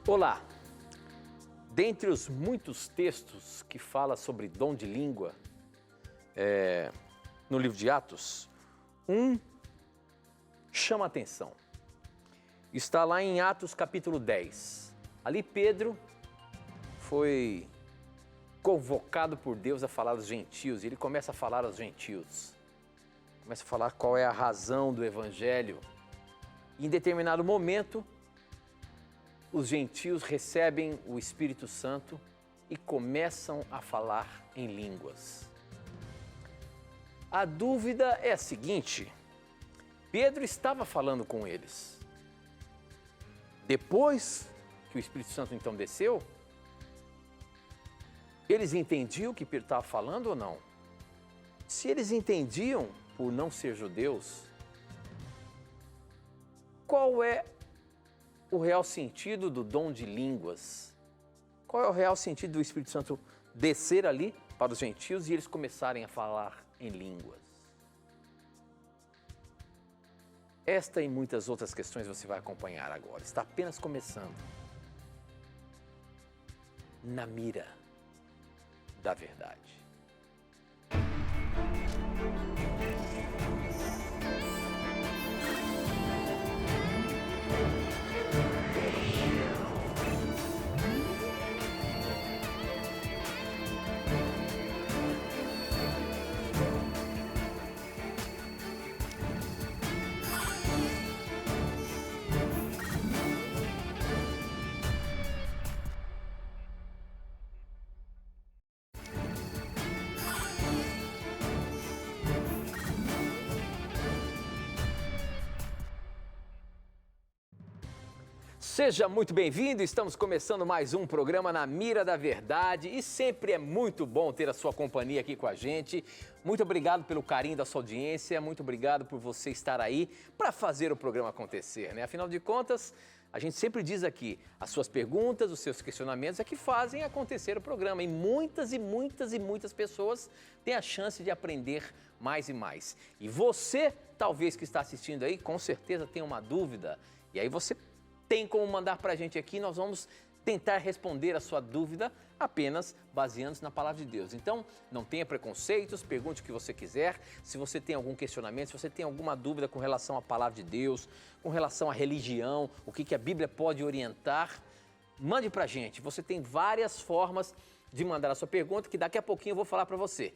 Olá! Dentre os muitos textos que fala sobre dom de língua no livro de Atos, um chama a atenção. Está lá em Atos capítulo 10. Ali Pedro foi convocado por Deus a falar aos gentios e ele começa a falar aos gentios. Começa a falar qual é a razão do evangelho. E em determinado momento, os gentios recebem o Espírito Santo e começam a falar em línguas. A dúvida é a seguinte: Pedro estava falando com eles. Depois que o Espírito Santo então desceu, eles entendiam o que Pedro estava falando ou não? Se eles entendiam, por não ser judeus, qual é o real sentido do dom de línguas? Qual é o real sentido do Espírito Santo descer ali para os gentios e eles começarem a falar em línguas? Esta e muitas outras questões você vai acompanhar agora. Está apenas começando. Na mira da verdade. Seja muito bem-vindo, estamos começando mais um programa Na Mira da Verdade e sempre é muito bom ter a sua companhia aqui com a gente. Muito obrigado pelo carinho da sua audiência, muito obrigado por você estar aí para fazer o programa acontecer, né? Afinal de contas, a gente sempre diz aqui, as suas perguntas, os seus questionamentos é que fazem acontecer o programa e muitas pessoas têm a chance de aprender mais e mais. E você, talvez que está assistindo aí, com certeza tem uma dúvida e aí você tem como mandar para a gente aqui, nós vamos tentar responder a sua dúvida apenas baseando-se na palavra de Deus. Então, não tenha preconceitos, pergunte o que você quiser. Se você tem algum questionamento, se você tem alguma dúvida com relação à palavra de Deus, com relação à religião, o que a Bíblia pode orientar, mande para a gente. Você tem várias formas de mandar a sua pergunta, que daqui a pouquinho eu vou falar para você.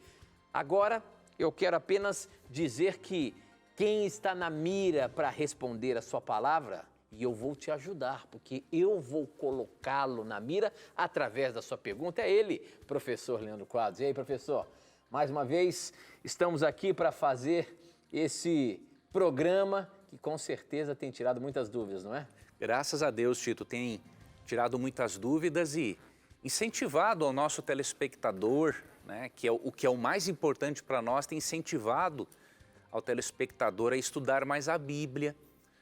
Agora, eu quero apenas dizer que quem está na mira para responder a sua palavra, e eu vou te ajudar, porque eu vou colocá-lo na mira através da sua pergunta. É ele, professor Leandro Quadros. E aí, professor? Mais uma vez, estamos aqui para fazer esse programa que com certeza tem tirado muitas dúvidas, não é? Graças a Deus, Tito, tem tirado muitas dúvidas e incentivado ao nosso telespectador, né, o que é o mais importante para nós, tem incentivado ao telespectador a estudar mais a Bíblia,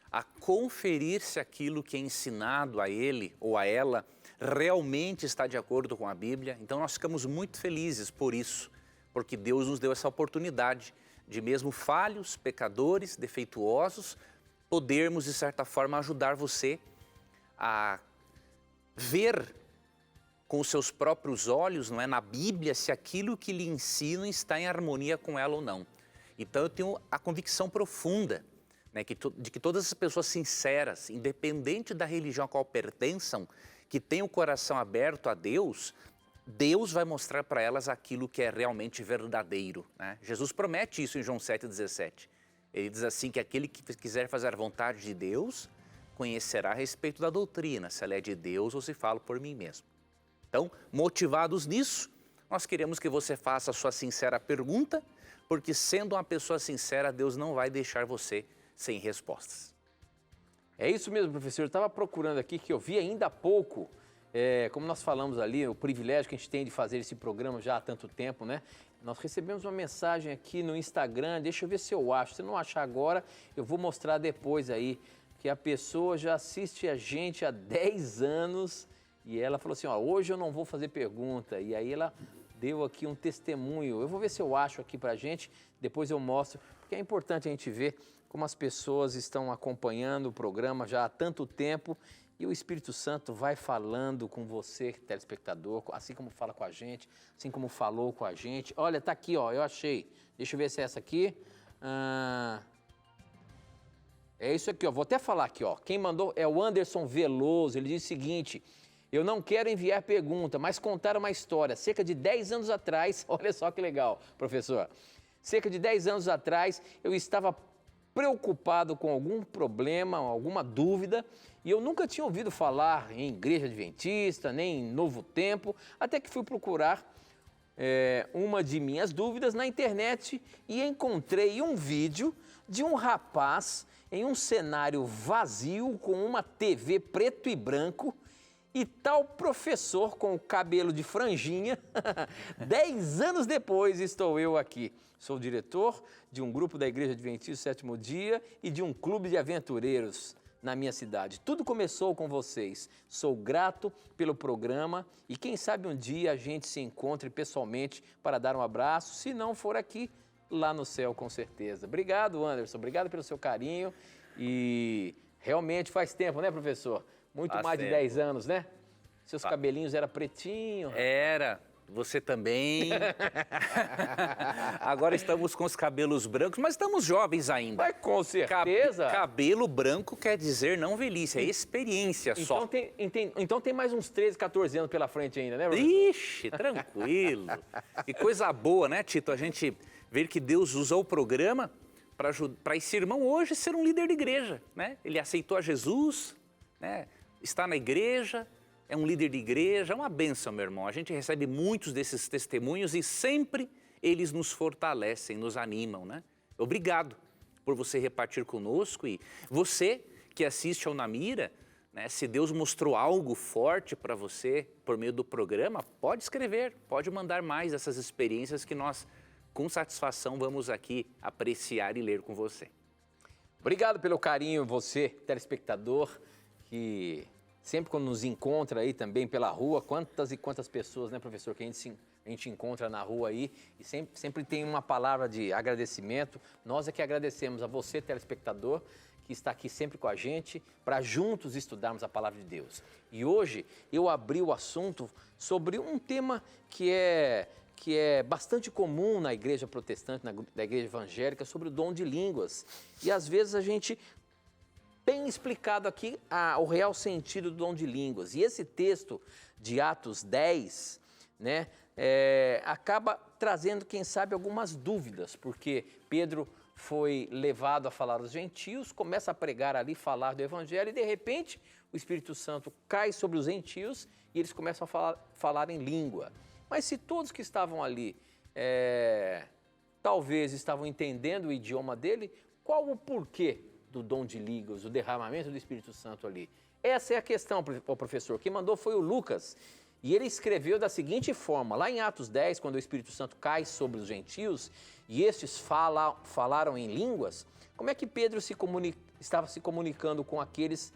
a conferir se aquilo que é ensinado a ele ou a ela realmente está de acordo com a Bíblia. Então nós ficamos muito felizes por isso, porque Deus nos deu essa oportunidade de mesmo falhos, pecadores, defeituosos, podermos de certa forma ajudar você a ver com os seus próprios olhos, não é, na Bíblia, se aquilo que lhe ensino está em harmonia com ela ou não. Então eu tenho a convicção profunda, né, de que todas as pessoas sinceras, independente da religião a qual pertençam, que têm o coração aberto a Deus, Deus vai mostrar para elas aquilo que é realmente verdadeiro, né? Jesus promete isso em João 7,17. Ele diz assim que aquele que quiser fazer a vontade de Deus, conhecerá a respeito da doutrina, se ela é de Deus ou se falo por mim mesmo. Então, motivados nisso, nós queremos que você faça a sua sincera pergunta, porque sendo uma pessoa sincera, Deus não vai deixar você sem respostas. É isso mesmo, professor. Eu estava procurando aqui, que eu vi ainda há pouco, como nós falamos ali, o privilégio que a gente tem de fazer esse programa já há tanto tempo, né? Nós recebemos uma mensagem aqui no Instagram, deixa eu ver se eu acho. Se não achar agora, eu vou mostrar depois aí, que a pessoa já assiste a gente há 10 anos e ela falou assim, ó, hoje eu não vou fazer pergunta. E aí ela deu aqui um testemunho. Eu vou ver se eu acho aqui pra gente, depois eu mostro, porque é importante a gente ver como as pessoas estão acompanhando o programa já há tanto tempo e o Espírito Santo vai falando com você, telespectador, assim como fala com a gente, assim como falou com a gente. Olha, tá aqui, ó, eu achei. Deixa eu ver se é essa aqui. É isso aqui, ó. Vou até falar aqui, ó. Quem mandou é o Anderson Veloso. Ele diz o seguinte: eu não quero enviar pergunta, mas contar uma história. Cerca de 10 anos atrás, olha só que legal, professor. Cerca de 10 anos atrás, eu estava preocupado com algum problema, alguma dúvida, e eu nunca tinha ouvido falar em igreja adventista, nem em Novo Tempo, até que fui procurar uma de minhas dúvidas na internet e encontrei um vídeo de um rapaz em um cenário vazio com uma TV preto e branco e tal professor com o cabelo de franjinha. 10 anos depois estou eu aqui. Sou diretor de um grupo da Igreja Adventista do Sétimo Dia e de um clube de aventureiros na minha cidade. Tudo começou com vocês. Sou grato pelo programa e quem sabe um dia a gente se encontre pessoalmente para dar um abraço, se não for aqui, lá no céu com certeza. Obrigado, Anderson, obrigado pelo seu carinho e realmente faz tempo, né, professor? Muito mais de 10 anos, né? Seus cabelinhos eram pretinhos. Era. Você também. Agora estamos com os cabelos brancos, mas estamos jovens ainda. Mas com certeza. Cabelo branco quer dizer não velhice, é experiência só. Então tem mais uns 13, 14 anos pela frente ainda, né, professor? Ixi, tranquilo. E coisa boa, né, Tito? A gente ver que Deus usou o programa para esse irmão hoje ser um líder de igreja, né? Ele aceitou a Jesus, né? Está na igreja, é um líder de igreja, é uma bênção, meu irmão. A gente recebe muitos desses testemunhos e sempre eles nos fortalecem, nos animam, né? Obrigado por você repartir conosco e você que assiste ao Na Mira, né? Se Deus mostrou algo forte para você por meio do programa, pode escrever, pode mandar mais dessas experiências que nós, com satisfação, vamos aqui apreciar e ler com você. Obrigado pelo carinho, você, telespectador, que sempre quando nos encontra aí também pela rua, quantas e quantas pessoas, né, professor, que a gente encontra na rua aí e sempre tem uma palavra de agradecimento. Nós é que agradecemos a você, telespectador, que está aqui sempre com a gente, para juntos estudarmos a palavra de Deus. E hoje eu abri o assunto sobre um tema que é bastante comum na igreja protestante, na igreja evangélica, sobre o dom de línguas. E às vezes a gente tem explicado aqui o real sentido do dom de línguas. E esse texto de Atos 10, né, acaba trazendo, quem sabe, algumas dúvidas, porque Pedro foi levado a falar aos gentios, começa a pregar ali, falar do evangelho, e de repente o Espírito Santo cai sobre os gentios e eles começam a falar em língua. Mas se todos que estavam ali talvez estavam entendendo o idioma dele, qual o porquê do dom de línguas, o derramamento do Espírito Santo ali? Essa é a questão, professor. Quem mandou foi o Lucas. E ele escreveu da seguinte forma, lá em Atos 10, quando o Espírito Santo cai sobre os gentios e estes falaram em línguas, como é que Pedro estava se comunicando com aqueles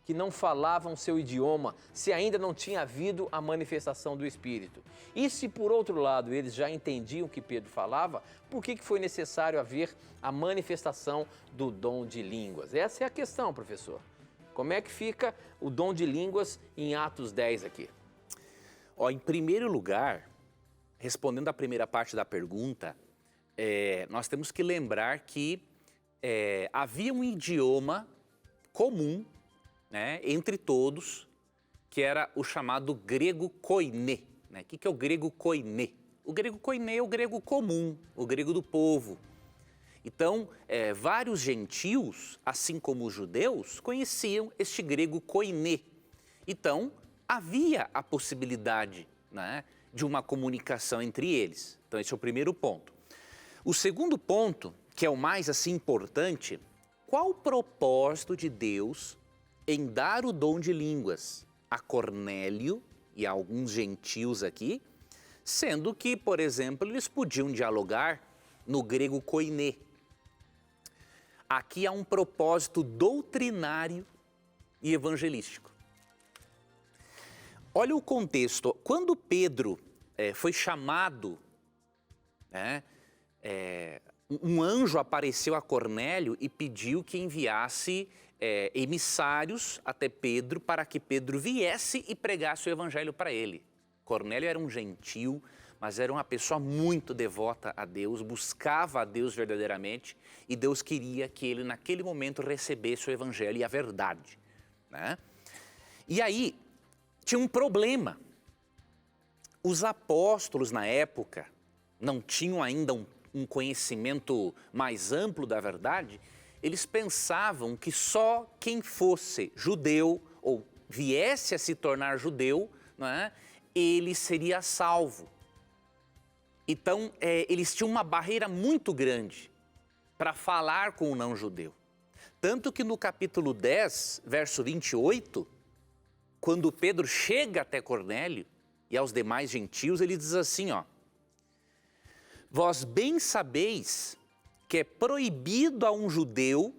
que não falavam seu idioma, se ainda não tinha havido a manifestação do Espírito? E se, por outro lado, eles já entendiam o que Pedro falava, por que foi necessário haver a manifestação do dom de línguas? Essa é a questão, professor. Como é que fica o dom de línguas em Atos 10 aqui? Em primeiro lugar, respondendo à primeira parte da pergunta, nós temos que lembrar que havia um idioma comum, né, entre todos, que era o chamado grego koiné. Né? O que é o grego koiné? O grego koiné é o grego comum, o grego do povo. Então, vários gentios, assim como os judeus, conheciam este grego koiné. Então, havia a possibilidade, né, de uma comunicação entre eles. Então, esse é o primeiro ponto. O segundo ponto, que é o mais assim importante, qual o propósito de Deus em dar o dom de línguas a Cornélio e a alguns gentios aqui, sendo que, por exemplo, eles podiam dialogar no grego koiné. Aqui há um propósito doutrinário e evangelístico. Olha o contexto. Quando Pedro foi chamado, né, um anjo apareceu a Cornélio e pediu que enviasse emissários até Pedro para que Pedro viesse e pregasse o evangelho para ele. Cornélio era um gentil, mas era uma pessoa muito devota a Deus, buscava a Deus verdadeiramente e Deus queria que ele naquele momento recebesse o evangelho e a verdade, né? E aí tinha um problema. Os apóstolos na época não tinham ainda um conhecimento mais amplo da verdade. Eles pensavam que só quem fosse judeu ou viesse a se tornar judeu, né, ele seria salvo. Então, eles tinham uma barreira muito grande para falar com o não-judeu. Tanto que no capítulo 10, verso 28, quando Pedro chega até Cornélio e aos demais gentios, ele diz assim, ó: vós bem sabeis que é proibido a um judeu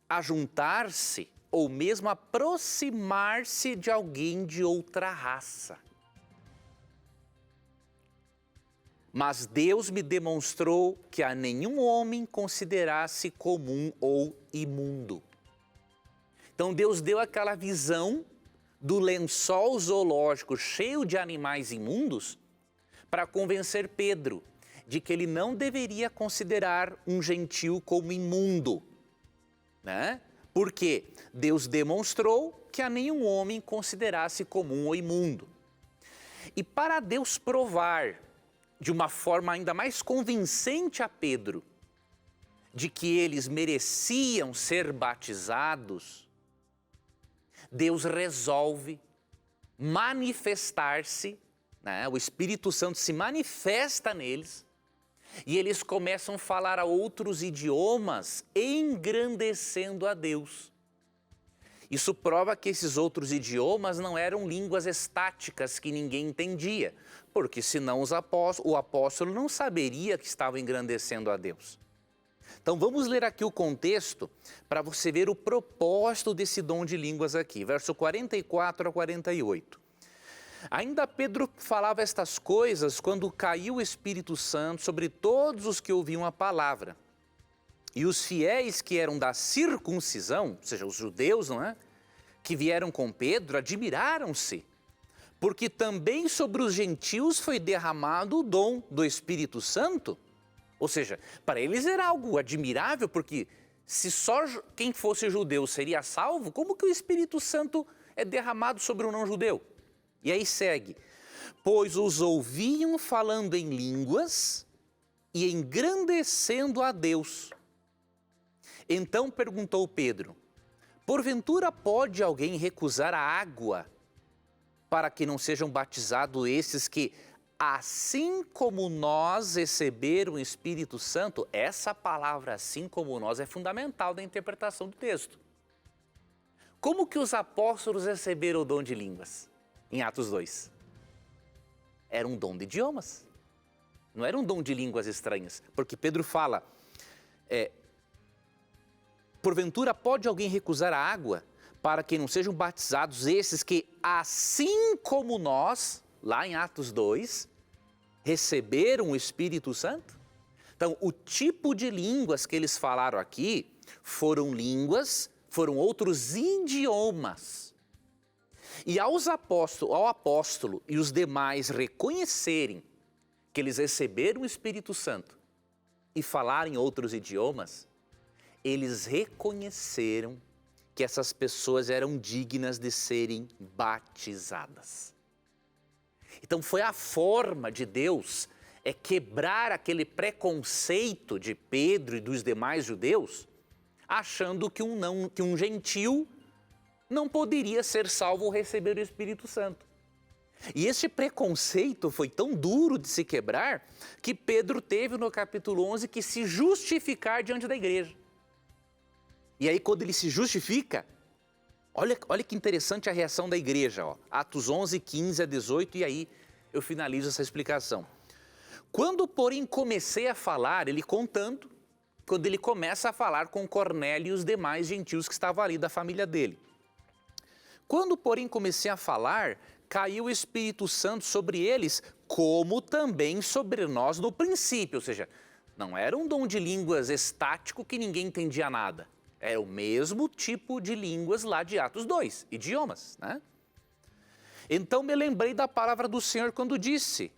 ajuntar-se ou mesmo aproximar-se de alguém de outra raça. Mas Deus me demonstrou que a nenhum homem considerasse comum ou imundo. Então Deus deu aquela visão do lençol zoológico cheio de animais imundos para convencer Pedro de que ele não deveria considerar um gentil como imundo, né? Porque Deus demonstrou que a nenhum homem considerasse comum ou imundo. E para Deus provar de uma forma ainda mais convincente a Pedro de que eles mereciam ser batizados, Deus resolve manifestar-se, né? O Espírito Santo se manifesta neles e eles começam a falar a outros idiomas, engrandecendo a Deus. Isso prova que esses outros idiomas não eram línguas estáticas que ninguém entendia, porque senão o apóstolo não saberia que estava engrandecendo a Deus. Então vamos ler aqui o contexto para você ver o propósito desse dom de línguas aqui, verso 44 a 48. Ainda Pedro falava estas coisas quando caiu o Espírito Santo sobre todos os que ouviam a palavra. E os fiéis que eram da circuncisão, ou seja, os judeus, não é? Que vieram com Pedro, admiraram-se, porque também sobre os gentios foi derramado o dom do Espírito Santo. Ou seja, para eles era algo admirável, porque se só quem fosse judeu seria salvo, como que o Espírito Santo é derramado sobre o não-judeu? E aí segue: pois os ouviam falando em línguas e engrandecendo a Deus. Então perguntou Pedro: porventura pode alguém recusar a água para que não sejam batizados esses que, assim como nós, receberam o Espírito Santo? Essa palavra, assim como nós, é fundamental da interpretação do texto. Como que os apóstolos receberam o dom de línguas? Em Atos 2. Era um dom de idiomas. Não era um dom de línguas estranhas. Porque Pedro fala, porventura pode alguém recusar a água para que não sejam batizados esses que, assim como nós, lá em Atos 2, receberam o Espírito Santo? Então, o tipo de línguas que eles falaram aqui foram outros idiomas. E ao apóstolo e os demais reconhecerem que eles receberam o Espírito Santo e falarem outros idiomas, eles reconheceram que essas pessoas eram dignas de serem batizadas. Então foi a forma de Deus quebrar aquele preconceito de Pedro e dos demais judeus, achando que um gentil não poderia ser salvo ou receber o Espírito Santo. E esse preconceito foi tão duro de se quebrar que Pedro teve no capítulo 11 que se justificar diante da igreja. E aí quando ele se justifica, olha que interessante a reação da igreja, ó. Atos 11, 15 a 18, e aí eu finalizo essa explicação. Quando, porém, comecei a falar, ele contando, quando ele começa a falar com Cornélio e os demais gentios que estavam ali da família dele. Quando, porém, comecei a falar, caiu o Espírito Santo sobre eles, como também sobre nós no princípio. Ou seja, não era um dom de línguas estático que ninguém entendia nada. É o mesmo tipo de línguas lá de Atos 2, idiomas, né? Então me lembrei da palavra do Senhor quando disse: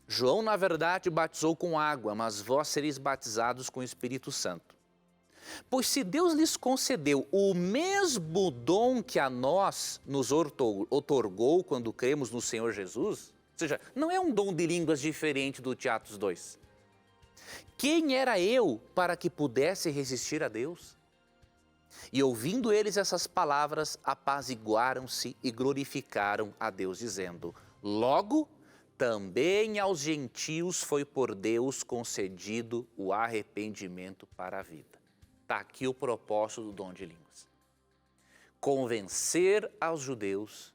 João, na verdade, batizou com água, mas vós sereis batizados com o Espírito Santo. Pois se Deus lhes concedeu o mesmo dom que a nós nos outorgou quando cremos no Senhor Jesus, ou seja, não é um dom de línguas diferente do de Atos 2. Quem era eu para que pudesse resistir a Deus? E ouvindo eles essas palavras, apaziguaram-se e glorificaram a Deus, dizendo: logo, também aos gentios foi por Deus concedido o arrependimento para a vida. Está aqui o propósito do dom de línguas. Convencer aos judeus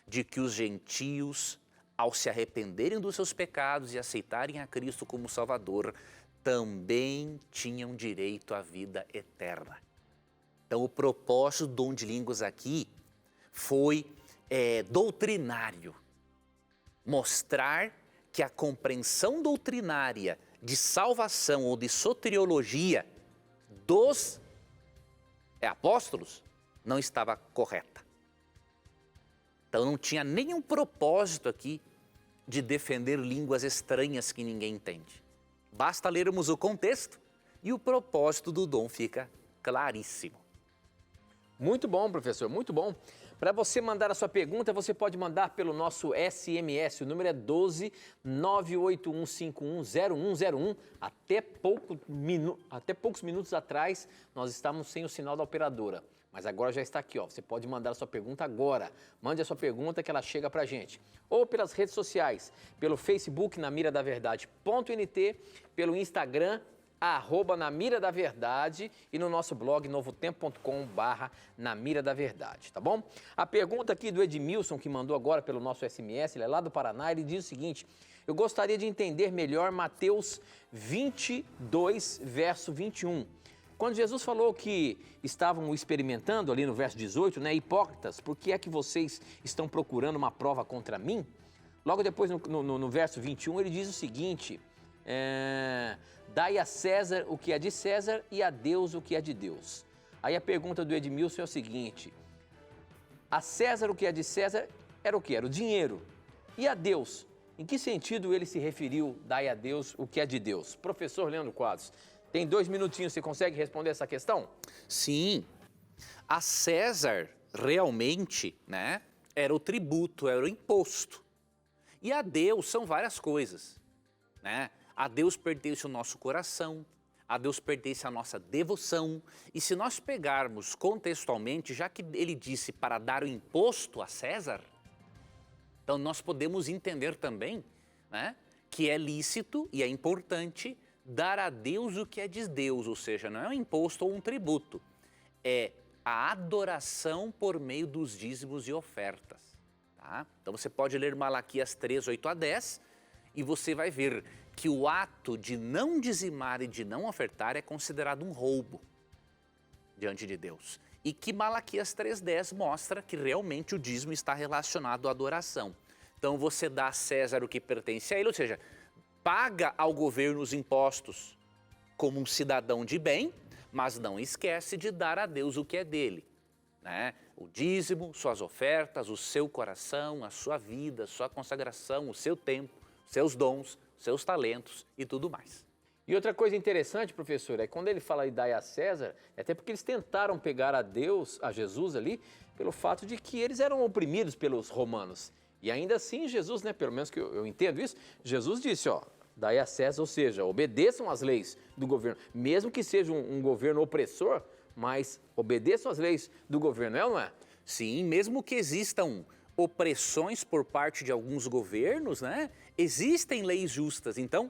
de que os gentios, ao se arrependerem dos seus pecados e aceitarem a Cristo como Salvador, também tinham direito à vida eterna. Então, o propósito do dom de línguas aqui foi doutrinário. Mostrar que a compreensão doutrinária de salvação ou de soteriologia dos apóstolos não estava correta. Então não tinha nenhum propósito aqui de defender línguas estranhas que ninguém entende. Basta lermos o contexto e o propósito do dom fica claríssimo. Muito bom, professor, muito bom. Para você mandar a sua pergunta, você pode mandar pelo nosso SMS, o número é 12 981510101. Até poucos minutos atrás, nós estávamos sem o sinal da operadora, mas agora já está aqui, ó. Você pode mandar a sua pergunta agora. Mande a sua pergunta que ela chega para a gente. Ou pelas redes sociais, pelo Facebook, namiradaverdade.nt, pelo Instagram, @namiradaverdade e no nosso blog novotempo.com/namiradaverdade, tá bom? A pergunta aqui do Edmilson, que mandou agora pelo nosso SMS, ele é lá do Paraná, ele diz o seguinte: eu gostaria de entender melhor Mateus 22, verso 21. Quando Jesus falou que estavam experimentando ali no verso 18, né, hipócritas, por que é que vocês estão procurando uma prova contra mim? Logo depois, no verso 21, ele diz o seguinte: dai a César o que é de César e a Deus o que é de Deus. Aí a pergunta do Edmilson é o seguinte: a César o que é de César era o que? Era o dinheiro. E a Deus? Em que sentido ele se referiu, dai a Deus o que é de Deus? Professor Leandro Quadros, tem 2 minutinhos, você consegue responder essa questão? Sim. A César realmente, né, era o tributo, era o imposto. E a Deus são várias coisas, né? A Deus pertence o nosso coração, a Deus pertence a nossa devoção. E se nós pegarmos contextualmente, já que ele disse para dar o imposto a César, então nós podemos entender também, né, que é lícito e é importante dar a Deus o que é de Deus, ou seja, não é um imposto ou um tributo, é a adoração por meio dos dízimos e ofertas. Tá? Então você pode ler Malaquias 3, 8-10 e você vai ver que o ato de não dizimar e de não ofertar é considerado um roubo diante de Deus. E que Malaquias 3,10 mostra que realmente o dízimo está relacionado à adoração. Então você dá a César o que pertence a ele, ou seja, paga ao governo os impostos como um cidadão de bem, mas não esquece de dar a Deus o que é dele, né? O dízimo, suas ofertas, o seu coração, a sua vida, a sua consagração, o seu tempo, seus dons, seus talentos e tudo mais. E outra coisa interessante, professor, é quando ele fala e dai a César, é até porque eles tentaram pegar a Deus, a Jesus ali, pelo fato de que eles eram oprimidos pelos romanos. E ainda assim Jesus, né, pelo menos que eu entendo isso, Jesus disse, ó, dai a César, ou seja, obedeçam às leis do governo, mesmo que seja um governo opressor, mas obedeçam às leis do governo, é ou não é? Sim, mesmo que existam opressões por parte de alguns governos, né, existem leis justas. Então,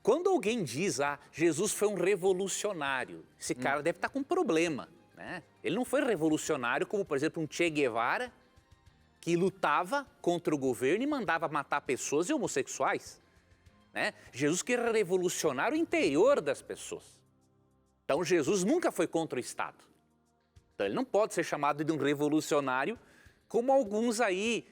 quando alguém diz, Jesus foi um revolucionário, esse cara deve estar com um problema, né? Ele não foi revolucionário como, por exemplo, um Che Guevara, que lutava contra o governo e mandava matar pessoas e homossexuais, né? Jesus que era revolucionário o interior das pessoas. Então, Jesus nunca foi contra o Estado. Então, ele não pode ser chamado de um revolucionário como alguns aí,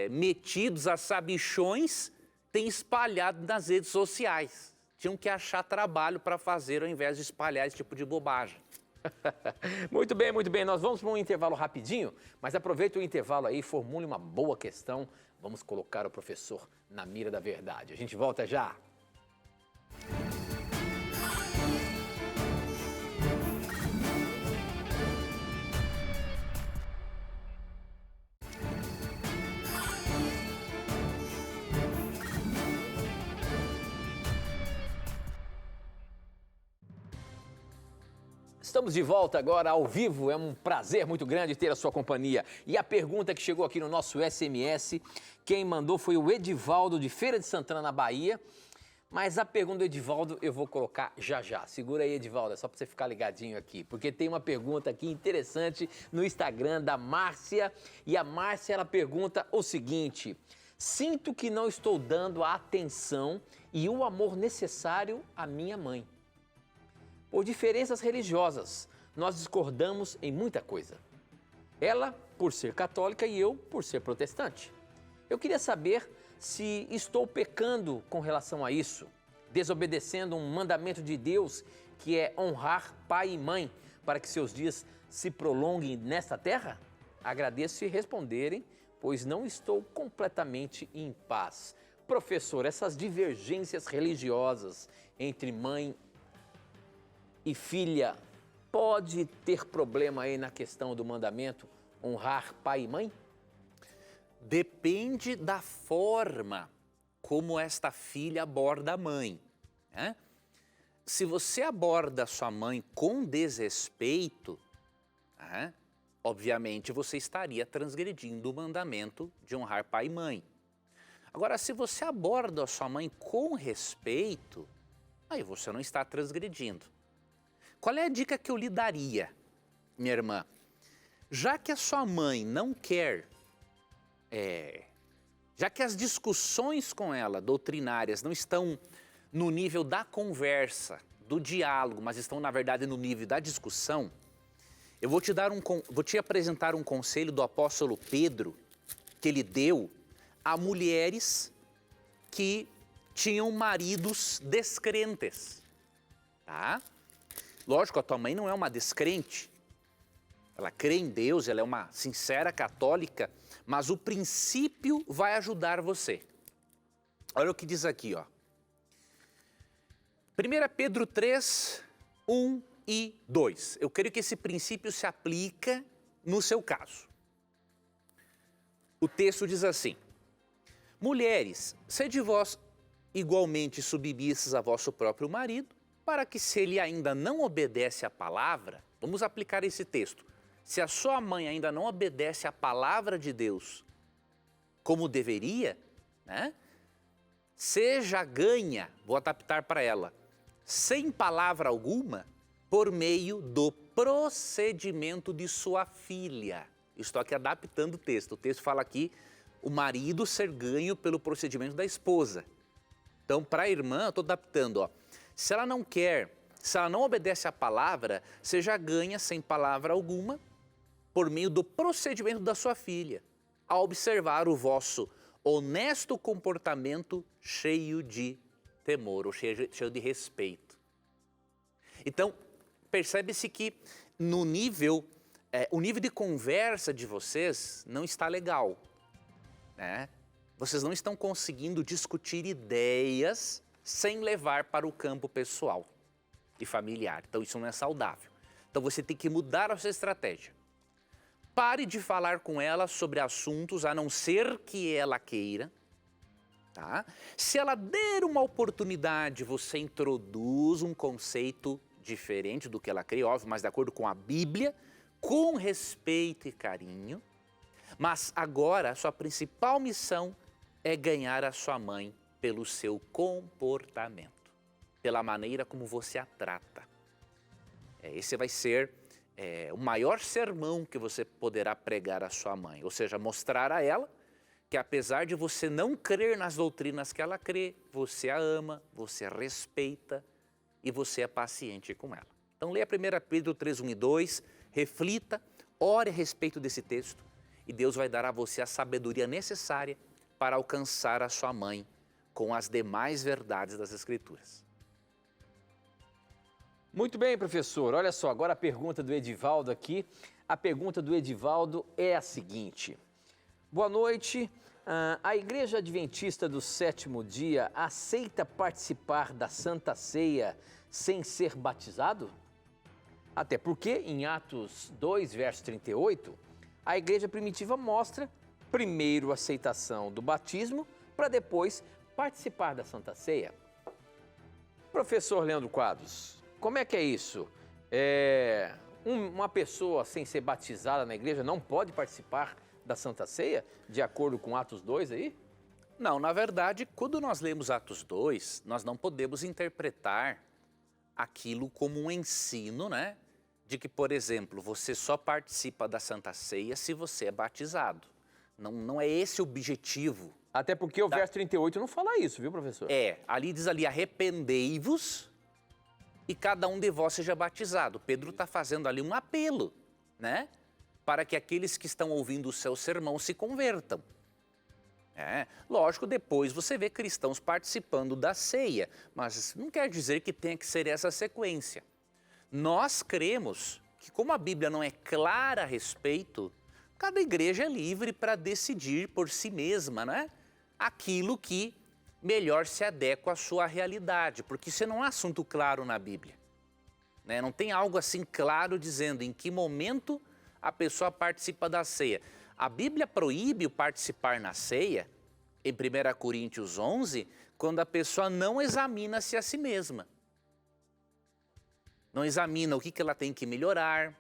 metidos a sabichões, têm espalhado nas redes sociais. Tinham que achar trabalho para fazer ao invés de espalhar esse tipo de bobagem. Muito bem, muito bem. Nós vamos para um intervalo rapidinho, mas aproveita o intervalo aí, formule uma boa questão. Vamos colocar o professor na mira da verdade. A gente volta já. Estamos de volta agora ao vivo, é um prazer muito grande ter a sua companhia. E a pergunta que chegou aqui no nosso SMS, quem mandou foi o Edivaldo de Feira de Santana, na Bahia. Mas a pergunta do Edivaldo eu vou colocar já já. Segura aí, Edivaldo, é só para você ficar ligadinho aqui. Porque tem uma pergunta aqui interessante no Instagram da Márcia. E a Márcia, ela pergunta o seguinte: sinto que não estou dando a atenção e o amor necessário à minha mãe. Por diferenças religiosas, nós discordamos em muita coisa. Ela por ser católica e eu por ser protestante. Eu queria saber se estou pecando com relação a isso, desobedecendo um mandamento de Deus que é honrar pai e mãe para que seus dias se prolonguem nesta terra? Agradeço se responderem, pois não estou completamente em paz. Professor, essas divergências religiosas entre mãe e filha, pode ter problema aí na questão do mandamento honrar pai e mãe? Depende da forma como esta filha aborda a mãe, né? Se você aborda sua mãe com desrespeito, né, obviamente você estaria transgredindo o mandamento de honrar pai e mãe. Agora, se você aborda sua mãe com respeito, aí você não está transgredindo. Qual é a dica que eu lhe daria, minha irmã? Já que a sua mãe não quer, já que as discussões com ela, doutrinárias, não estão no nível da conversa, do diálogo, mas estão, na verdade, no nível da discussão, eu vou te apresentar um conselho do apóstolo Pedro, que ele deu a mulheres que tinham maridos descrentes, tá? Lógico, a tua mãe não é uma descrente, ela crê em Deus, ela é uma sincera católica, mas o princípio vai ajudar você. Olha o que diz aqui, ó. 1 Pedro 3, 1 e 2. Eu creio que esse princípio se aplica no seu caso. O texto diz assim: mulheres, sede vós igualmente submissos a vosso próprio marido, para que, se ele ainda não obedece à palavra, vamos aplicar esse texto, se a sua mãe ainda não obedece à palavra de Deus como deveria, né, seja ganha, vou adaptar para ela, sem palavra alguma, por meio do procedimento de sua filha. Estou aqui adaptando o texto fala aqui, o marido ser ganho pelo procedimento da esposa. Então, para a irmã, eu estou adaptando, ó. Se ela não quer, se ela não obedece à palavra, seja ganha sem palavra alguma, por meio do procedimento da sua filha, a observar o vosso honesto comportamento cheio de temor, ou cheio de respeito. Então, percebe-se que no nível, o nível de conversa de vocês não está legal, né? Vocês não estão conseguindo discutir ideias sem levar para o campo pessoal e familiar. Então isso não é saudável. Então você tem que mudar a sua estratégia. Pare de falar com ela sobre assuntos a não ser que ela queira, tá? Se ela der uma oportunidade, você introduz um conceito diferente do que ela crê, óbvio, mas de acordo com a Bíblia, com respeito e carinho. Mas agora a sua principal missão é ganhar a sua mãe pelo seu comportamento, pela maneira como você a trata. Esse vai ser o maior sermão que você poderá pregar à sua mãe, ou seja, mostrar a ela que apesar de você não crer nas doutrinas que ela crê, você a ama, você a respeita e você é paciente com ela. Então leia 1 Pedro 3, 1 e 2, reflita, ore a respeito desse texto e Deus vai dar a você a sabedoria necessária para alcançar a sua mãe com as demais verdades das Escrituras. Muito bem, professor. Olha só, agora a pergunta do Edivaldo aqui. A pergunta do Edivaldo é a seguinte. Boa noite. A Igreja Adventista do Sétimo Dia aceita participar da Santa Ceia sem ser batizado? Até porque, em Atos 2, verso 38, a Igreja Primitiva mostra primeiro a aceitação do batismo para depois participar da Santa Ceia. Professor Leandro Quadros, como é que é isso? Uma pessoa sem ser batizada na igreja não pode participar da Santa Ceia, de acordo com Atos 2 aí? Não, na verdade, quando nós lemos Atos 2, nós não podemos interpretar aquilo como um ensino, né? De que, por exemplo, você só participa da Santa Ceia se você é batizado. Não é esse o objetivo. Até porque o verso 38 não fala isso, viu, professor? Ali diz ali, arrependei-vos e cada um de vós seja batizado. Pedro está fazendo ali um apelo, né? Para que aqueles que estão ouvindo o seu sermão se convertam. Lógico, depois você vê cristãos participando da ceia, mas não quer dizer que tenha que ser essa sequência. Nós cremos que, como a Bíblia não é clara a respeito, cada igreja é livre para decidir por si mesma, né? Aquilo que melhor se adequa à sua realidade, porque isso não é um assunto claro na Bíblia. Né? Não tem algo assim claro dizendo em que momento a pessoa participa da ceia. A Bíblia proíbe o participar na ceia, em 1 Coríntios 11, quando a pessoa não examina-se a si mesma. Não examina o que ela tem que melhorar,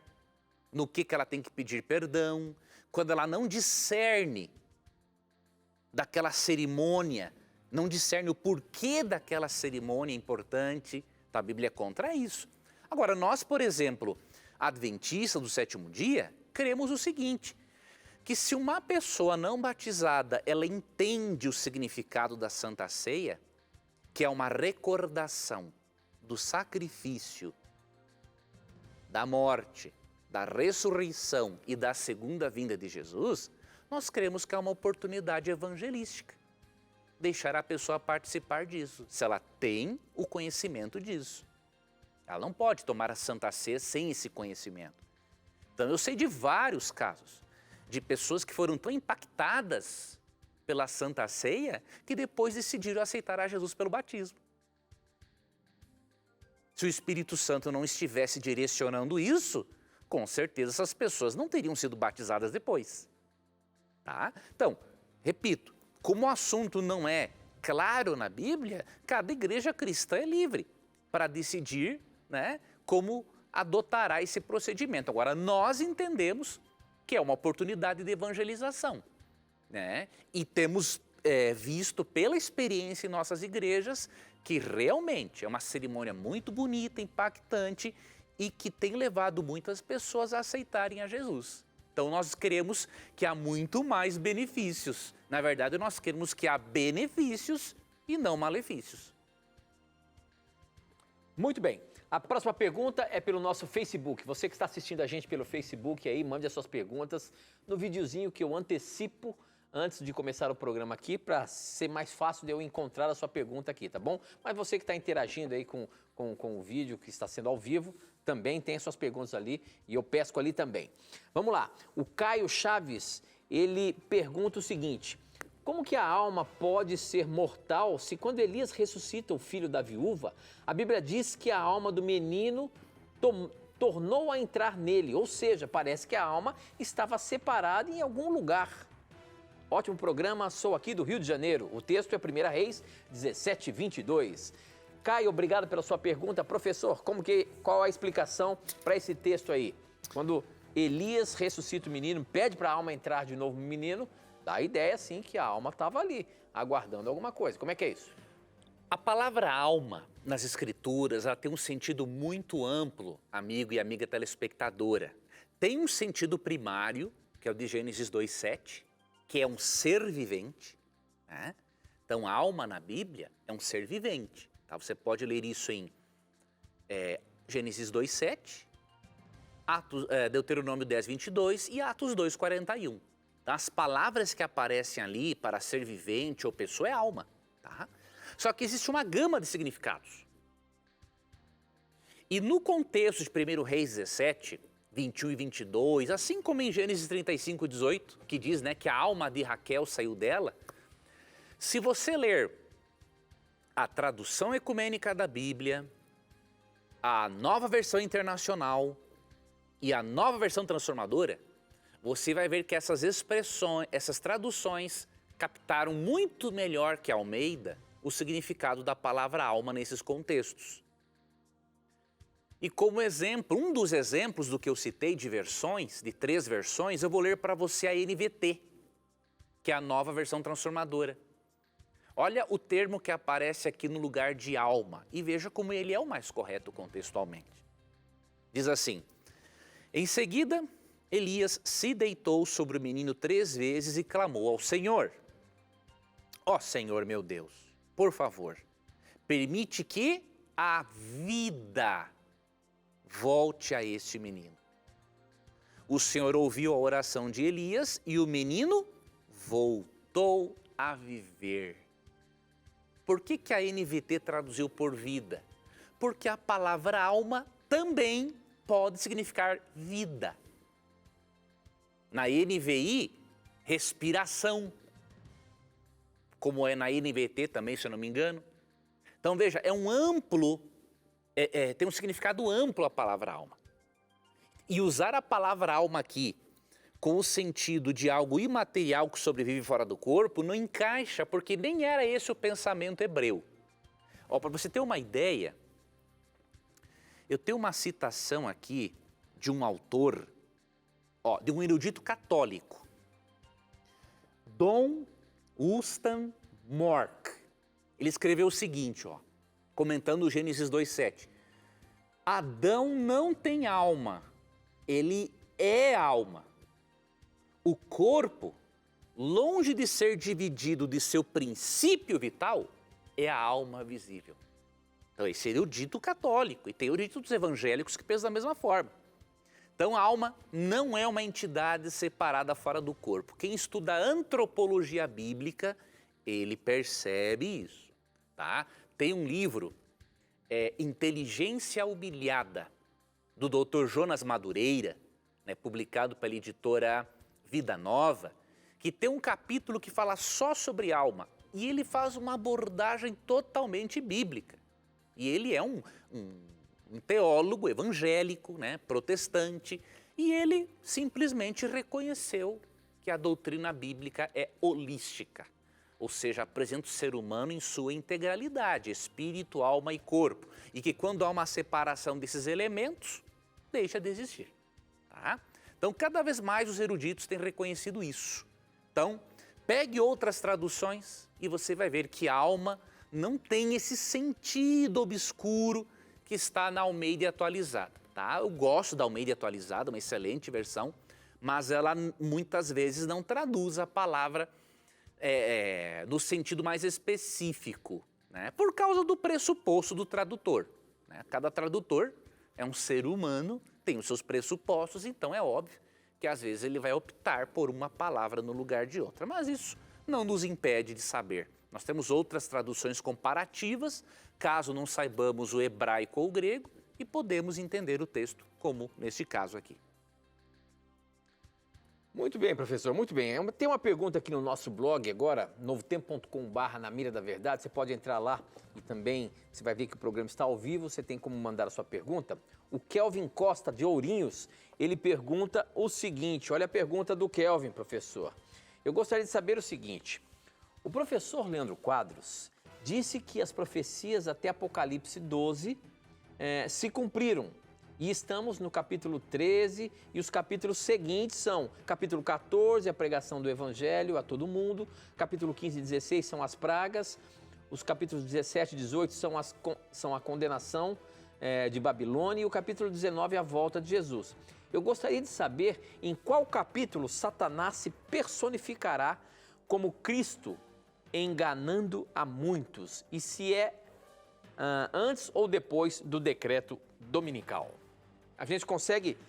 no que ela tem que pedir perdão, quando ela não discerne daquela cerimônia, não discerne o porquê daquela cerimônia importante. A Bíblia é contra isso. Agora, nós, por exemplo, adventistas do sétimo dia, cremos o seguinte, que se uma pessoa não batizada, ela entende o significado da Santa Ceia, que é uma recordação do sacrifício, da morte, da ressurreição e da segunda vinda de Jesus, nós cremos que é uma oportunidade evangelística. Deixar a pessoa participar disso, se ela tem o conhecimento disso. Ela não pode tomar a Santa Ceia sem esse conhecimento. Então eu sei de vários casos, de pessoas que foram tão impactadas pela Santa Ceia, que depois decidiram aceitar a Jesus pelo batismo. Se o Espírito Santo não estivesse direcionando isso, com certeza essas pessoas não teriam sido batizadas depois. Tá? Então, repito, como o assunto não é claro na Bíblia, cada igreja cristã é livre para decidir, né, como adotará esse procedimento. Agora, nós entendemos que é uma oportunidade de evangelização, né? E temos visto pela experiência em nossas igrejas que realmente é uma cerimônia muito bonita, impactante e que tem levado muitas pessoas a aceitarem a Jesus. Então nós queremos que há muito mais benefícios. Na verdade, nós queremos que há benefícios e não malefícios. Muito bem. A próxima pergunta é pelo nosso Facebook. Você que está assistindo a gente pelo Facebook aí, mande as suas perguntas no videozinho que eu antecipo antes de começar o programa aqui, para ser mais fácil de eu encontrar a sua pergunta aqui, tá bom? Mas você que está interagindo aí com o vídeo que está sendo ao vivo, também tem as suas perguntas ali e eu pesco ali também. Vamos lá, o Caio Chaves, ele pergunta o seguinte: como que a alma pode ser mortal se quando Elias ressuscita o filho da viúva, a Bíblia diz que a alma do menino tornou a entrar nele, ou seja, parece que a alma estava separada em algum lugar. Ótimo programa, sou aqui do Rio de Janeiro. O texto é 1 Reis 17:22. Caio, obrigado pela sua pergunta. Professor, qual a explicação para esse texto aí? Quando Elias ressuscita o menino, pede para a alma entrar de novo no menino, dá a ideia, sim, que a alma estava ali, aguardando alguma coisa. Como é que é isso? A palavra alma, nas Escrituras, ela tem um sentido muito amplo, amigo e amiga telespectadora. Tem um sentido primário, que é o de Gênesis 2:7, que é um ser vivente. Né? Então, a alma na Bíblia é um ser vivente. Tá? Você pode ler isso em Gênesis 2:7, Deuteronômio 10:22 e Atos 2:41. As palavras que aparecem ali para ser vivente ou pessoa é alma. Tá? Só que existe uma gama de significados. E no contexto de 1 Reis 17, 21 e 22, assim como em Gênesis 35, 18, que diz, né, que a alma de Raquel saiu dela, se você ler a tradução ecumênica da Bíblia, a Nova Versão Internacional e a Nova Versão Transformadora, você vai ver que essas expressões, essas traduções captaram muito melhor que a Almeida o significado da palavra alma nesses contextos. E como exemplo, um dos exemplos do que eu citei de versões, de 3 versões, eu vou ler para você a NVT, que é a Nova Versão Transformadora. Olha o termo que aparece aqui no lugar de alma e veja como ele é o mais correto contextualmente. Diz assim: em seguida, Elias se deitou sobre o menino 3 vezes e clamou ao Senhor: ó Senhor meu Deus, por favor, permite que a vida volte a este menino. O Senhor ouviu a oração de Elias e o menino voltou a viver. Por que a NVT traduziu por vida? Porque a palavra alma também pode significar vida. Na NVI, respiração, como é na NVT também, se eu não me engano. Então veja, é um amplo, tem um significado amplo a palavra alma. E usar a palavra alma aqui com o sentido de algo imaterial que sobrevive fora do corpo não encaixa, porque nem era esse o pensamento hebreu. Para você ter uma ideia, eu tenho uma citação aqui de um autor, de um erudito católico, Dom Ustan Mork. Ele escreveu o seguinte, comentando o Gênesis 2:7. Adão não tem alma, ele é alma. O corpo, longe de ser dividido de seu princípio vital, é a alma visível. Então esse é o dito católico e tem o dito dos evangélicos que pensam da mesma forma. Então a alma não é uma entidade separada fora do corpo. Quem estuda a antropologia bíblica, ele percebe isso. Tá? Tem um livro, Inteligência Humilhada, do Dr. Jonas Madureira, né, publicado pela editora Vida Nova, que tem um capítulo que fala só sobre alma. E ele faz uma abordagem totalmente bíblica. E ele é um teólogo evangélico, né, protestante, e ele simplesmente reconheceu que a doutrina bíblica é holística, ou seja, apresenta o ser humano em sua integralidade, espírito, alma e corpo, e que quando há uma separação desses elementos, deixa de existir. Tá? Então, cada vez mais os eruditos têm reconhecido isso. Então, pegue outras traduções e você vai ver que a alma não tem esse sentido obscuro que está na Almeida atualizada. Tá? Eu gosto da Almeida atualizada, uma excelente versão, mas ela muitas vezes não traduz a palavra no sentido mais específico, né? Por causa do pressuposto do tradutor. Né? Cada tradutor é um ser humano, tem os seus pressupostos, então é óbvio que às vezes ele vai optar por uma palavra no lugar de outra. Mas isso não nos impede de saber. Nós temos outras traduções comparativas, caso não saibamos o hebraico ou o grego, e podemos entender o texto, como neste caso aqui. Muito bem, professor, muito bem. Tem uma pergunta aqui no nosso blog agora, novotempo.com/na mira da verdade. Você pode entrar lá e também você vai ver que o programa está ao vivo, você tem como mandar a sua pergunta. O Kelvin Costa, de Ourinhos, ele pergunta o seguinte, olha a pergunta do Kelvin, professor. Eu gostaria de saber o seguinte, o professor Leandro Quadros disse que as profecias até Apocalipse 12 se cumpriram. E estamos no capítulo 13 e os capítulos seguintes são capítulo 14, a pregação do evangelho a todo mundo, capítulo 15 e 16 são as pragas, os capítulos 17 e 18 são a condenação de Babilônia e o capítulo 19 é a volta de Jesus. Eu gostaria de saber em qual capítulo Satanás se personificará como Cristo enganando a muitos e se é antes ou depois do decreto dominical. A gente consegue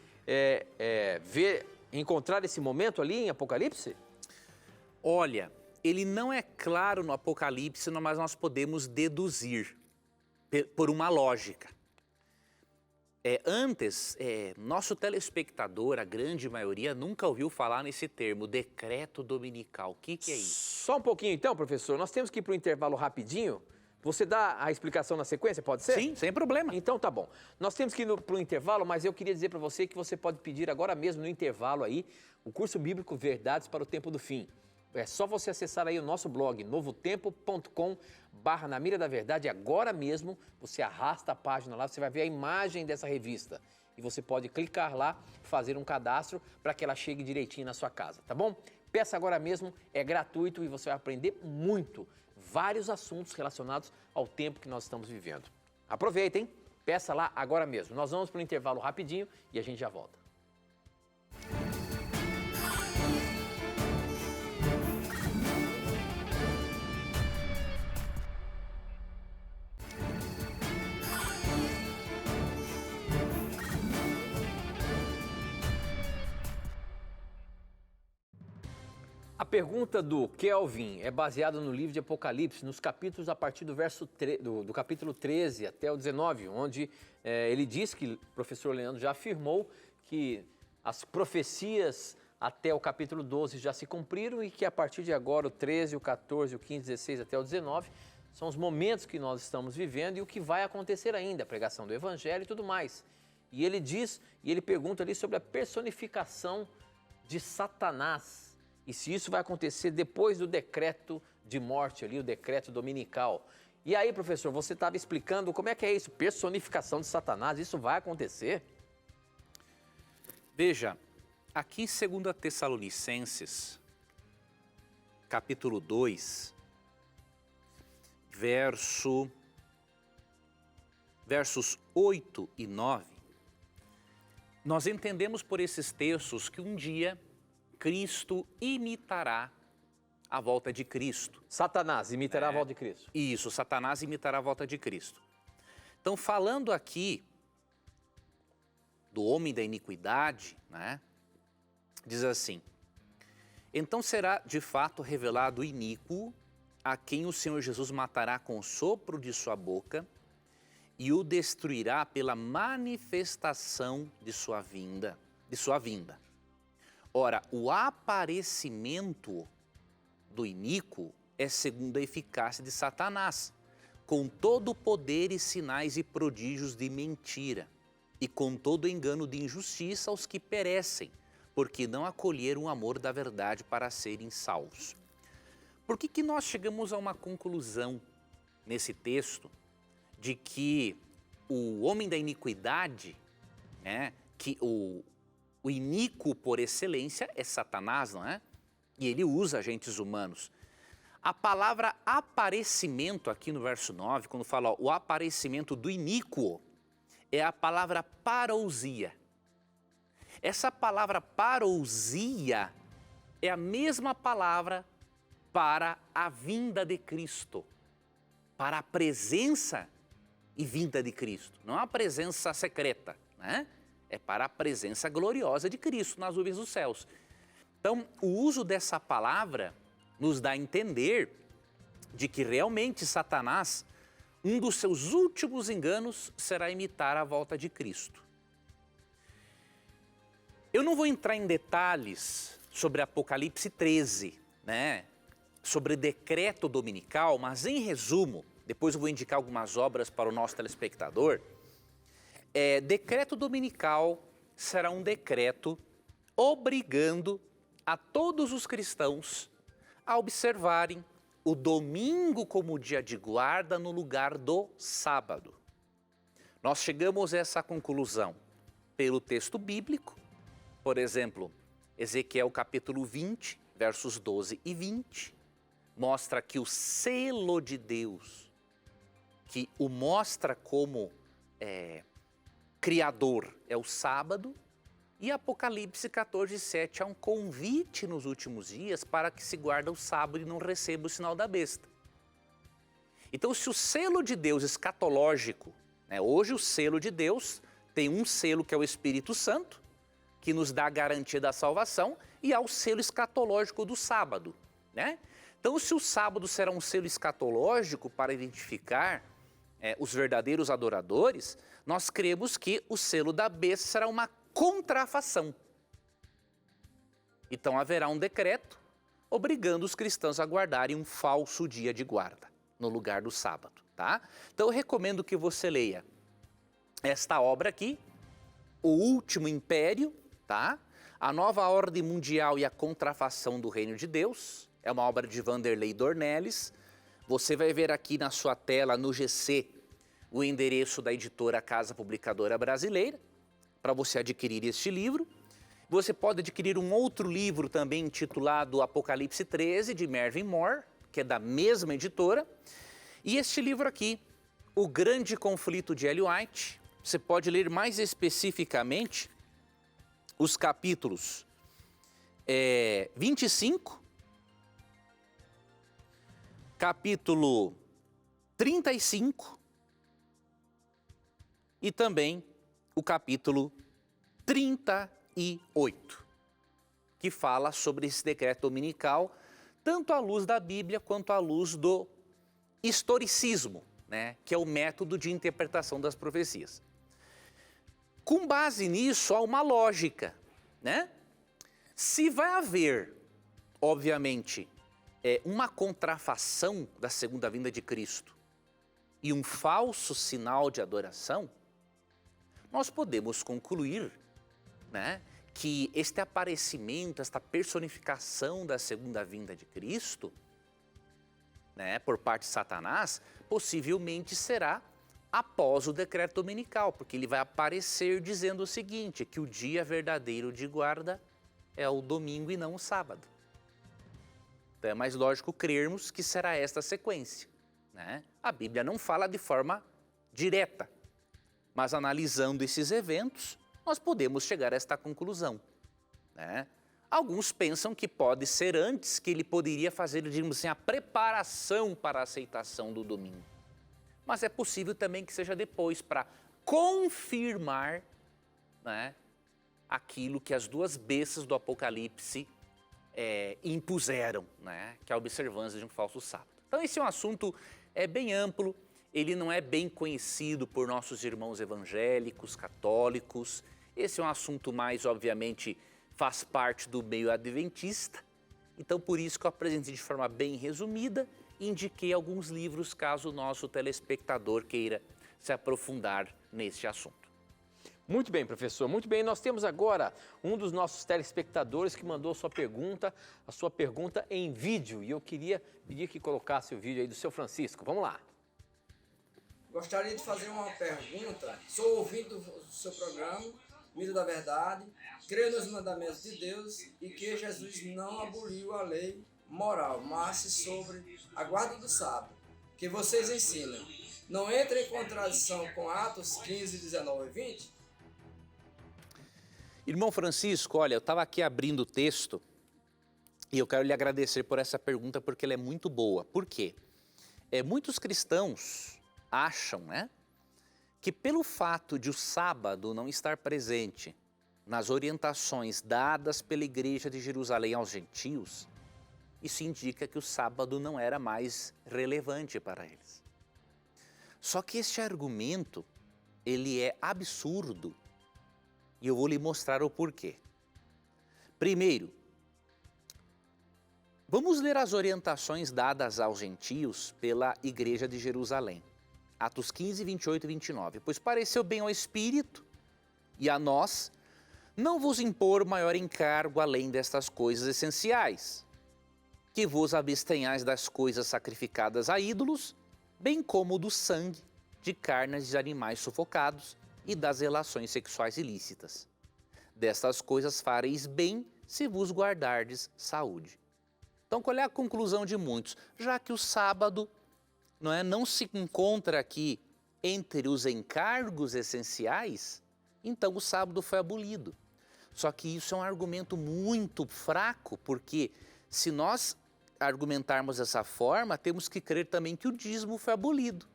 encontrar esse momento ali em Apocalipse? Olha, ele não é claro no Apocalipse, mas nós podemos deduzir por uma lógica. Nosso telespectador, a grande maioria, nunca ouviu falar nesse termo, decreto dominical. O que é isso? Só um pouquinho então, professor. Nós temos que ir para o intervalo rapidinho. Você dá a explicação na sequência, pode ser? Sim, sem problema. Então tá bom. Nós temos que ir para o intervalo, mas eu queria dizer para você que você pode pedir agora mesmo no intervalo aí o curso bíblico Verdades para o Tempo do Fim. É só você acessar aí o nosso blog, novotempo.com/Na Mira da Verdade. Agora mesmo, você arrasta a página lá, você vai ver a imagem dessa revista. E você pode clicar lá, fazer um cadastro para que ela chegue direitinho na sua casa, tá bom? Peça agora mesmo, é gratuito e você vai aprender muito. Vários assuntos relacionados ao tempo que nós estamos vivendo. Aproveita, hein? Peça lá agora mesmo. Nós vamos para o intervalo rapidinho e a gente já volta. A pergunta do Kelvin é baseada no livro de Apocalipse, nos capítulos a partir do do capítulo 13 até o 19, onde ele diz que o professor Leandro já afirmou que as profecias até o capítulo 12 já se cumpriram e que a partir de agora o 13, o 14, o 15, 16 até o 19 são os momentos que nós estamos vivendo e o que vai acontecer ainda, a pregação do evangelho e tudo mais. E ele diz, e ele pergunta ali sobre a personificação de Satanás. E se isso vai acontecer depois do decreto de morte ali, o decreto dominical. E aí, professor, você estava explicando como é que é isso, personificação de Satanás, isso vai acontecer? Veja, aqui em 2 Tessalonicenses, capítulo 2, versos 8 e 9, nós entendemos por esses textos que um dia Cristo imitará a volta de Cristo. Satanás imitará a volta de Cristo. Isso, Satanás imitará a volta de Cristo. Então, falando aqui do homem da iniquidade, né, diz assim: então será de fato revelado o iníquo, a quem o Senhor Jesus matará com o sopro de sua boca e o destruirá pela manifestação de sua vinda. Ora, o aparecimento do iníquo é segundo a eficácia de Satanás, com todo o poder e sinais e prodígios de mentira, e com todo o engano de injustiça aos que perecem, porque não acolheram o amor da verdade para serem salvos. Por que nós chegamos a uma conclusão nesse texto de que o homem da iniquidade, né, que o iníquo por excelência é Satanás, não é? E ele usa agentes humanos. A palavra aparecimento aqui no verso 9, quando fala o aparecimento do iníquo, é a palavra parousia. Essa palavra parousia é a mesma palavra para a vinda de Cristo, para a presença e vinda de Cristo. Não é uma presença secreta, né? É para a presença gloriosa de Cristo nas nuvens dos céus. Então, o uso dessa palavra nos dá a entender de que realmente Satanás, um dos seus últimos enganos será imitar a volta de Cristo. Eu não vou entrar em detalhes sobre Apocalipse 13, né? Sobre decreto dominical, mas em resumo, depois eu vou indicar algumas obras para o nosso telespectador. Decreto dominical será um decreto obrigando a todos os cristãos a observarem o domingo como dia de guarda no lugar do sábado. Nós chegamos a essa conclusão pelo texto bíblico, por exemplo, Ezequiel capítulo 20, versos 12 e 20, mostra que o selo de Deus, que o mostra como Criador, é o sábado, e Apocalipse 14, 7 é um convite nos últimos dias para que se guarde o sábado e não receba o sinal da besta. Então, se o selo de Deus escatológico, né, hoje o selo de Deus tem um selo que é o Espírito Santo, que nos dá a garantia da salvação, e há o selo escatológico do sábado, né? Então, se o sábado será um selo escatológico para identificar os verdadeiros adoradores, nós cremos que o selo da besta será uma contrafação. Então haverá um decreto obrigando os cristãos a guardarem um falso dia de guarda no lugar do sábado, tá? Então eu recomendo que você leia esta obra aqui, O Último Império, tá? A Nova Ordem Mundial e a Contrafação do Reino de Deus. É uma obra de Vanderlei Dornelles. Você vai ver aqui na sua tela, no GC, o endereço da editora Casa Publicadora Brasileira, para você adquirir este livro. Você pode adquirir um outro livro também intitulado Apocalipse 13, de Mervyn Moore, que é da mesma editora. E este livro aqui, O Grande Conflito de Ellen White, você pode ler mais especificamente os capítulos 25, capítulo 35 e também o capítulo 38, que fala sobre esse decreto dominical, tanto à luz da Bíblia quanto à luz do historicismo, né, que é o método de interpretação das profecias. Com base nisso, há uma lógica, né? Se vai haver, obviamente, uma contrafação da segunda vinda de Cristo e um falso sinal de adoração, nós podemos concluir, né, que este aparecimento, esta personificação da segunda vinda de Cristo, né, por parte de Satanás, possivelmente será após o decreto dominical, porque ele vai aparecer dizendo o seguinte, que o dia verdadeiro de guarda é o domingo e não o sábado. Então é mais lógico crermos que será esta a sequência, né? A Bíblia não fala de forma direta, mas analisando esses eventos, nós podemos chegar a esta conclusão, né? Alguns pensam que pode ser antes, que ele poderia fazer, digamos assim, a preparação para a aceitação do domingo. Mas é possível também que seja depois, para confirmar, né, aquilo que as duas bestas do Apocalipse impuseram, né, que é a observância de um falso sábado. Então esse é um assunto bem amplo, ele não é bem conhecido por nossos irmãos evangélicos, católicos. Esse é um assunto mais, obviamente, faz parte do meio adventista. Então por isso que eu apresentei de forma bem resumida, indiquei alguns livros caso o nosso telespectador queira se aprofundar neste assunto. Muito bem, professor, muito bem. Nós temos agora um dos nossos telespectadores que mandou a sua pergunta em vídeo. E eu queria pedir que colocasse o vídeo aí do seu Francisco. Vamos lá. Gostaria de fazer uma pergunta. Sou ouvinte do seu programa, Mira da Verdade, creio nos mandamentos de Deus e que Jesus não aboliu a lei moral, mas sobre a guarda do sábado, que vocês ensinam. Não entra em contradição com Atos 15, 19 e 20? Irmão Francisco, olha, eu estava aqui abrindo o texto e eu quero lhe agradecer por essa pergunta porque ela é muito boa. Por quê? Muitos cristãos acham, né, que pelo fato de o sábado não estar presente nas orientações dadas pela Igreja de Jerusalém aos gentios, isso indica que o sábado não era mais relevante para eles. Só que este argumento, ele é absurdo e eu vou lhe mostrar o porquê. Primeiro, vamos ler as orientações dadas aos gentios pela Igreja de Jerusalém. Atos 15, 28 e 29. Pois pareceu bem ao Espírito e a nós não vos impor maior encargo além destas coisas essenciais, que vos abstenhais das coisas sacrificadas a ídolos, bem como do sangue, de carnes de animais sufocados e das relações sexuais ilícitas. Destas coisas fareis bem se vos guardardes saúde. Então qual é a conclusão de muitos? Já que o sábado não se encontra aqui entre os encargos essenciais, então o sábado foi abolido. Só que isso é um argumento muito fraco, porque se nós argumentarmos dessa forma, temos que crer também que o dízimo foi abolido.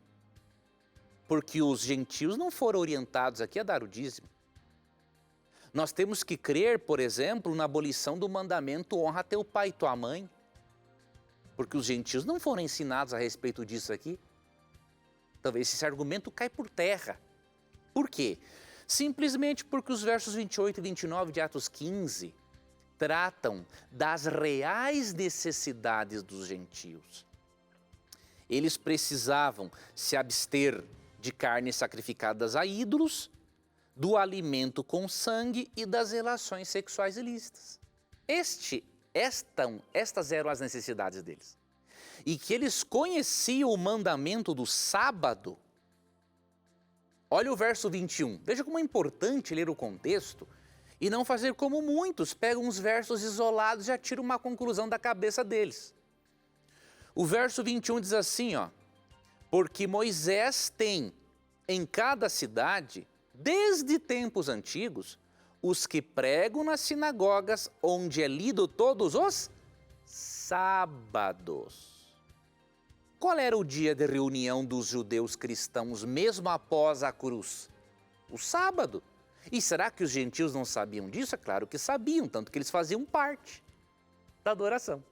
Porque os gentios não foram orientados aqui a dar o dízimo. Nós temos que crer, por exemplo, na abolição do mandamento honra teu pai e tua mãe. Porque os gentios não foram ensinados a respeito disso aqui. Talvez esse argumento caia por terra. Por quê? Simplesmente porque os versos 28 e 29 de Atos 15 tratam das reais necessidades dos gentios. Eles precisavam se abster de carnes sacrificadas a ídolos, do alimento com sangue e das relações sexuais ilícitas. Estas eram as necessidades deles. E que eles conheciam o mandamento do sábado. Olha o verso 21. Veja como é importante ler o contexto e não fazer como muitos, pegam uns versos isolados e já tiram uma conclusão da cabeça deles. O verso 21 diz assim, ó: porque Moisés tem em cada cidade, desde tempos antigos, os que pregam nas sinagogas, onde é lido todos os sábados. Qual era o dia de reunião dos judeus cristãos mesmo após a cruz? O sábado. E será que os gentios não sabiam disso? É claro que sabiam, tanto que eles faziam parte da adoração.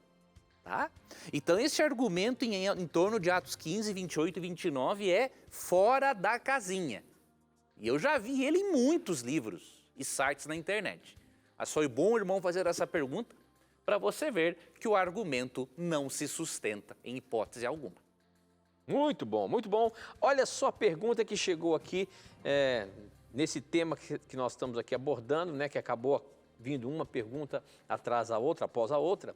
Tá? Então esse argumento em torno de Atos 15, 28 e 29 é fora da casinha. E eu já vi ele em muitos livros e sites na internet. Mas foi bom, irmão, fazer essa pergunta para você ver que o argumento não se sustenta em hipótese alguma. Muito bom, muito bom. Olha só a pergunta que chegou aqui nesse tema que nós estamos aqui abordando, né, que acabou vindo uma pergunta atrás da outra, após a outra.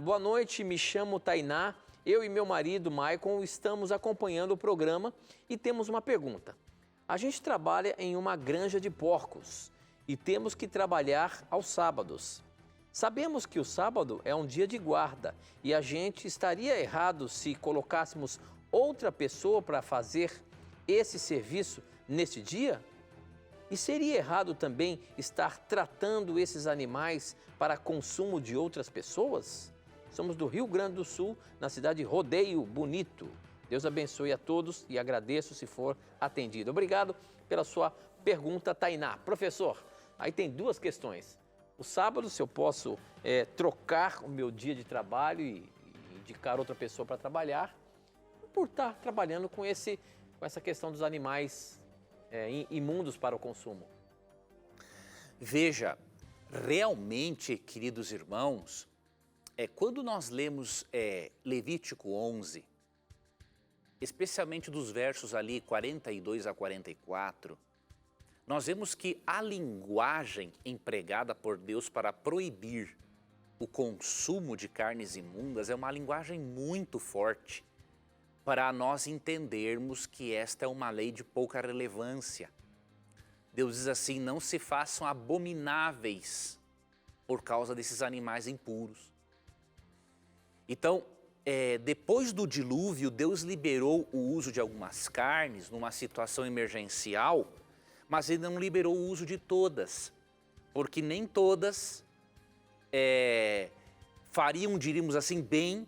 Boa noite, me chamo Tainá, eu e meu marido, Maicon, estamos acompanhando o programa e temos uma pergunta. A gente trabalha em uma granja de porcos e temos que trabalhar aos sábados. Sabemos que o sábado é um dia de guarda e a gente estaria errado se colocássemos outra pessoa para fazer esse serviço neste dia? E seria errado também estar tratando esses animais para consumo de outras pessoas? Somos do Rio Grande do Sul, na cidade de Rodeio Bonito. Deus abençoe a todos e agradeço se for atendido. Obrigado pela sua pergunta, Tainá. Professor, aí tem duas questões. O sábado, se eu posso trocar o meu dia de trabalho e indicar outra pessoa para trabalhar, por estar trabalhando com essa questão dos animais imundos para o consumo. Veja, realmente, queridos irmãos, quando nós lemos Levítico 11, especialmente dos versos ali 42 a 44, nós vemos que a linguagem empregada por Deus para proibir o consumo de carnes imundas é uma linguagem muito forte para nós entendermos que esta é uma lei de pouca relevância. Deus diz assim, não se façam abomináveis por causa desses animais impuros. Então, depois do dilúvio, Deus liberou o uso de algumas carnes numa situação emergencial, mas Ele não liberou o uso de todas, porque nem todas fariam, diríamos assim, bem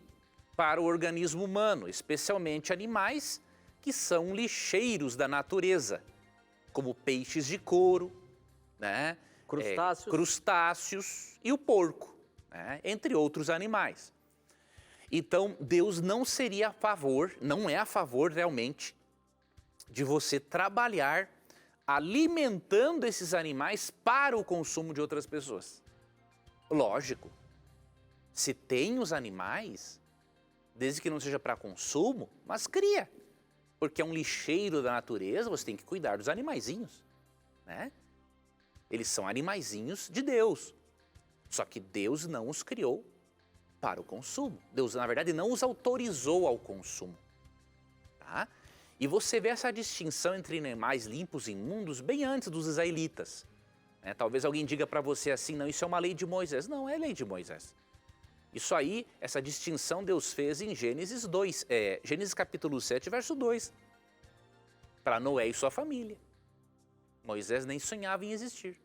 para o organismo humano, especialmente animais que são lixeiros da natureza, como peixes de couro, né? Crustáceos e o porco, né? Entre outros animais. Então, Deus não seria a favor, não é a favor realmente, de você trabalhar alimentando esses animais para o consumo de outras pessoas. Lógico, se tem os animais, desde que não seja para consumo, mas cria. Porque é um lixeiro da natureza, você tem que cuidar dos animaizinhos, né? Eles são animaizinhos de Deus, só que Deus não os criou para o consumo. Deus, na verdade, não os autorizou ao consumo. Tá? E você vê essa distinção entre animais limpos e imundos bem antes dos israelitas. Talvez alguém diga para você assim, não, isso é uma lei de Moisés. Não, é lei de Moisés. Isso aí, essa distinção Deus fez em Gênesis 2, Gênesis capítulo 7, verso 2. Para Noé e sua família. Moisés nem sonhava em existir.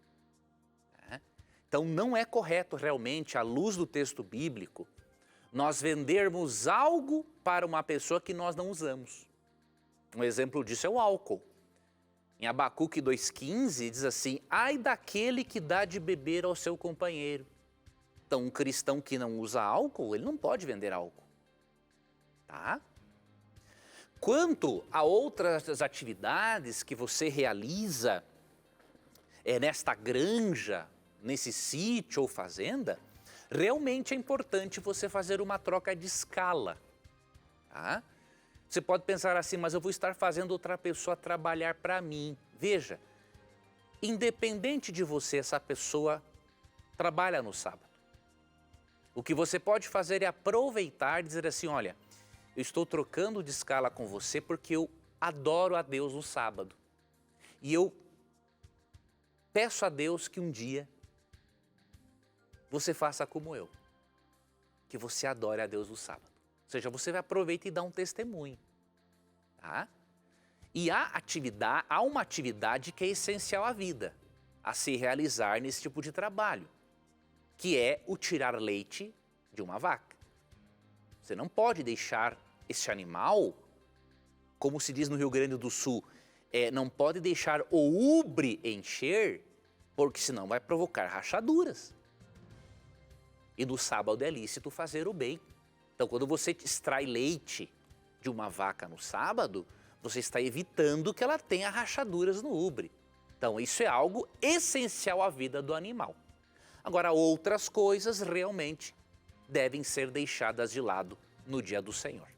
Então não é correto realmente, à luz do texto bíblico, nós vendermos algo para uma pessoa que nós não usamos. Um exemplo disso é o álcool. Em Abacuque 2,15 diz assim, ai daquele que dá de beber ao seu companheiro. Então um cristão que não usa álcool, ele não pode vender álcool. Tá? Quanto a outras atividades que você realiza nesta granja, nesse sítio ou fazenda, realmente é importante você fazer uma troca de escala. Tá? Você pode pensar assim, mas eu vou estar fazendo outra pessoa trabalhar para mim. Veja, independente de você, essa pessoa trabalha no sábado. O que você pode fazer é aproveitar e dizer assim, olha, eu estou trocando de escala com você porque eu adoro a Deus no sábado. E eu peço a Deus que um dia você faça como eu, que você adore a Deus no sábado. Ou seja, você vai aproveitar e dar um testemunho. Tá? E há uma atividade que é essencial à vida, a se realizar nesse tipo de trabalho, que é o tirar leite de uma vaca. Você não pode deixar esse animal, como se diz no Rio Grande do Sul, não pode deixar o ubre encher, porque senão vai provocar rachaduras. E no sábado é lícito fazer o bem. Então, quando você extrai leite de uma vaca no sábado, você está evitando que ela tenha rachaduras no ubre. Então, isso é algo essencial à vida do animal. Agora, outras coisas realmente devem ser deixadas de lado no dia do Senhor.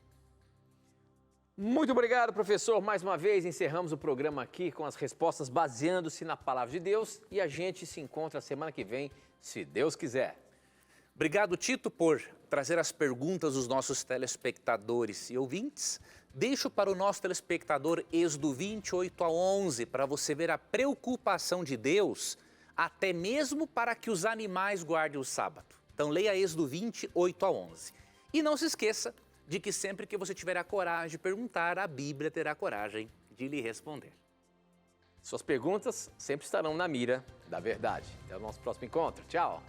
Muito obrigado, professor. Mais uma vez, encerramos o programa aqui com as respostas baseando-se na palavra de Deus e a gente se encontra semana que vem, se Deus quiser. Obrigado, Tito, por trazer as perguntas dos nossos telespectadores e ouvintes. Deixo para o nosso telespectador Êxodo 28:11 para você ver a preocupação de Deus até mesmo para que os animais guardem o sábado. Então leia Êxodo 28:11. E não se esqueça de que sempre que você tiver a coragem de perguntar, a Bíblia terá coragem de lhe responder. Suas perguntas sempre estarão na mira da verdade. Até o nosso próximo encontro. Tchau!